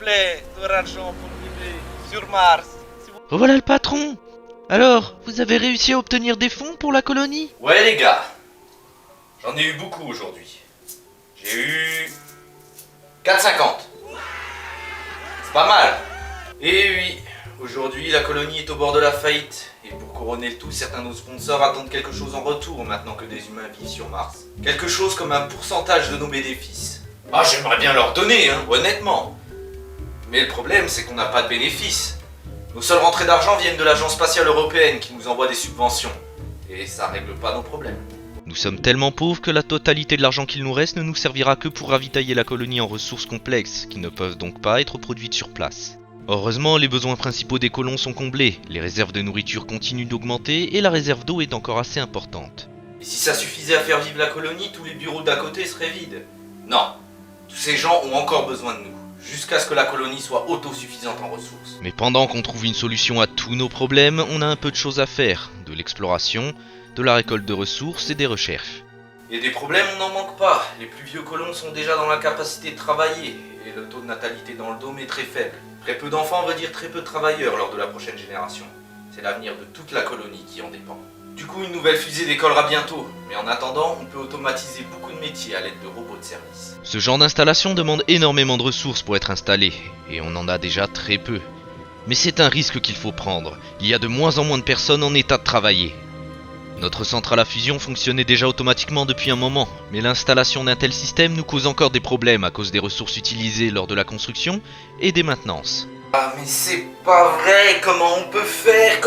plaît, de l'argent pour vivre sur Mars. Revoilà le patron. Alors, vous avez réussi à obtenir des fonds pour la colonie? Ouais les gars, j'en ai eu beaucoup aujourd'hui. J'ai eu 4,50. C'est pas mal. Et oui, aujourd'hui la colonie est au bord de la faillite. Et pour couronner le tout, certains de nos sponsors attendent quelque chose en retour maintenant que des humains vivent sur Mars. Quelque chose comme un pourcentage de nos bénéfices. Ah, j'aimerais bien leur donner, honnêtement. Mais le problème, c'est qu'on n'a pas de bénéfices. Nos seules rentrées d'argent viennent de l'Agence spatiale européenne qui nous envoie des subventions. Et ça règle pas nos problèmes. Nous sommes tellement pauvres que la totalité de l'argent qu'il nous reste ne nous servira que pour ravitailler la colonie en ressources complexes, qui ne peuvent donc pas être produites sur place. Heureusement, les besoins principaux des colons sont comblés, les réserves de nourriture continuent d'augmenter et la réserve d'eau est encore assez importante. Et si ça suffisait à faire vivre la colonie, tous les bureaux d'à côté seraient vides. Non, tous ces gens ont encore besoin de nous, jusqu'à ce que la colonie soit autosuffisante en ressources. Mais pendant qu'on trouve une solution à tous nos problèmes, on a un peu de choses à faire, de l'exploration, de la récolte de ressources et des recherches. Et des problèmes, on n'en manque pas. Les plus vieux colons sont déjà dans la capacité de travailler, et le taux de natalité dans le dôme est très faible. Très peu d'enfants veut dire très peu de travailleurs lors de la prochaine génération. C'est l'avenir de toute la colonie qui en dépend. Du coup, une nouvelle fusée décollera bientôt, mais en attendant, on peut automatiser beaucoup de métiers à l'aide de robots de service. Ce genre d'installation demande énormément de ressources pour être installé, et on en a déjà très peu. Mais c'est un risque qu'il faut prendre. Il y a de moins en moins de personnes en état de travailler. Notre centrale à fusion fonctionnait déjà automatiquement depuis un moment, mais l'installation d'un tel système nous cause encore des problèmes à cause des ressources utilisées lors de la construction et des maintenances. Ah mais c'est pas vrai, comment on peut faire?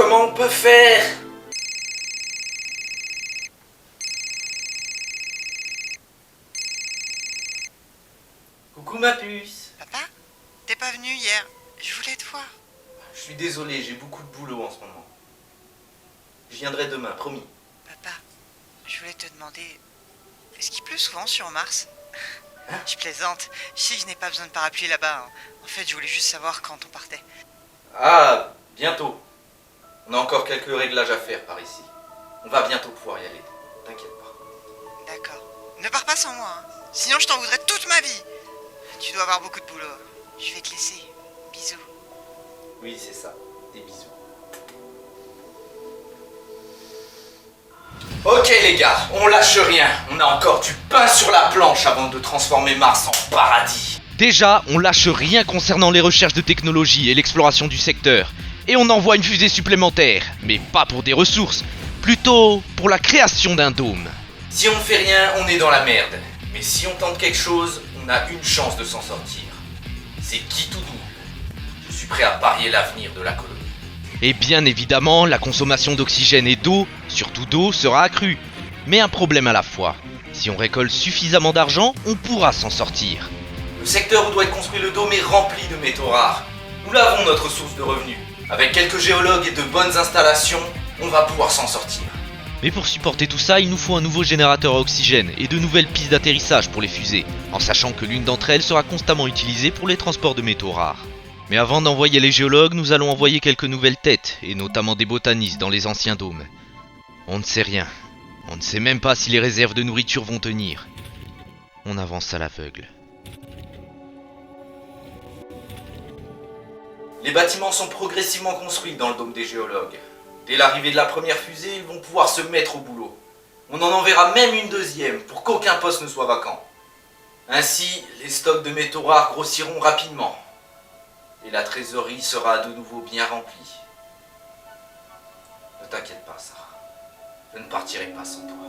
Coucou ma puce. Papa, t'es pas venu hier. Je voulais te voir. Je suis désolé, j'ai beaucoup de boulot en ce moment. Je viendrai demain, promis. Papa, je voulais te demander... Est-ce qu'il pleut souvent sur Mars? Hein? Je plaisante. Je sais que je n'ai pas besoin de parapluie là-bas. En fait, je voulais juste savoir quand on partait. Ah, bientôt. On a encore quelques réglages à faire par ici. On va bientôt pouvoir y aller. T'inquiète pas. D'accord. Ne pars pas sans moi, hein. Sinon je t'en voudrais toute ma vie. Tu dois avoir beaucoup de boulot. Je vais te laisser. Bisous. Oui, c'est ça. Des bisous. Ok les gars, on lâche rien. On a encore du pain sur la planche avant de transformer Mars en paradis. Déjà, on lâche rien concernant les recherches de technologie et l'exploration du secteur. Et on envoie une fusée supplémentaire, mais pas pour des ressources, plutôt pour la création d'un dôme. Si on fait rien, on est dans la merde. Mais si on tente quelque chose, on a une chance de s'en sortir. C'est qui tout doux. Je suis prêt à parier l'avenir de la colonie. Et bien évidemment, la consommation d'oxygène et d'eau, surtout d'eau, sera accrue. Mais un problème à la fois. Si on récolte suffisamment d'argent, on pourra s'en sortir. Le secteur où doit être construit le dôme est rempli de métaux rares. Nous l'avons notre source de revenus. Avec quelques géologues et de bonnes installations, on va pouvoir s'en sortir. Mais pour supporter tout ça, il nous faut un nouveau générateur à oxygène et de nouvelles pistes d'atterrissage pour les fusées, en sachant que l'une d'entre elles sera constamment utilisée pour les transports de métaux rares. Mais avant d'envoyer les géologues, nous allons envoyer quelques nouvelles têtes, et notamment des botanistes dans les anciens dômes. On ne sait rien. On ne sait même pas si les réserves de nourriture vont tenir. On avance à l'aveugle. Les bâtiments sont progressivement construits dans le dôme des géologues. Dès l'arrivée de la première fusée, ils vont pouvoir se mettre au boulot. On en enverra même une deuxième pour qu'aucun poste ne soit vacant. Ainsi, les stocks de métaux rares grossiront rapidement. Et la trésorerie sera de nouveau bien remplie. Ne t'inquiète pas, Sarah. Je ne partirai pas sans toi.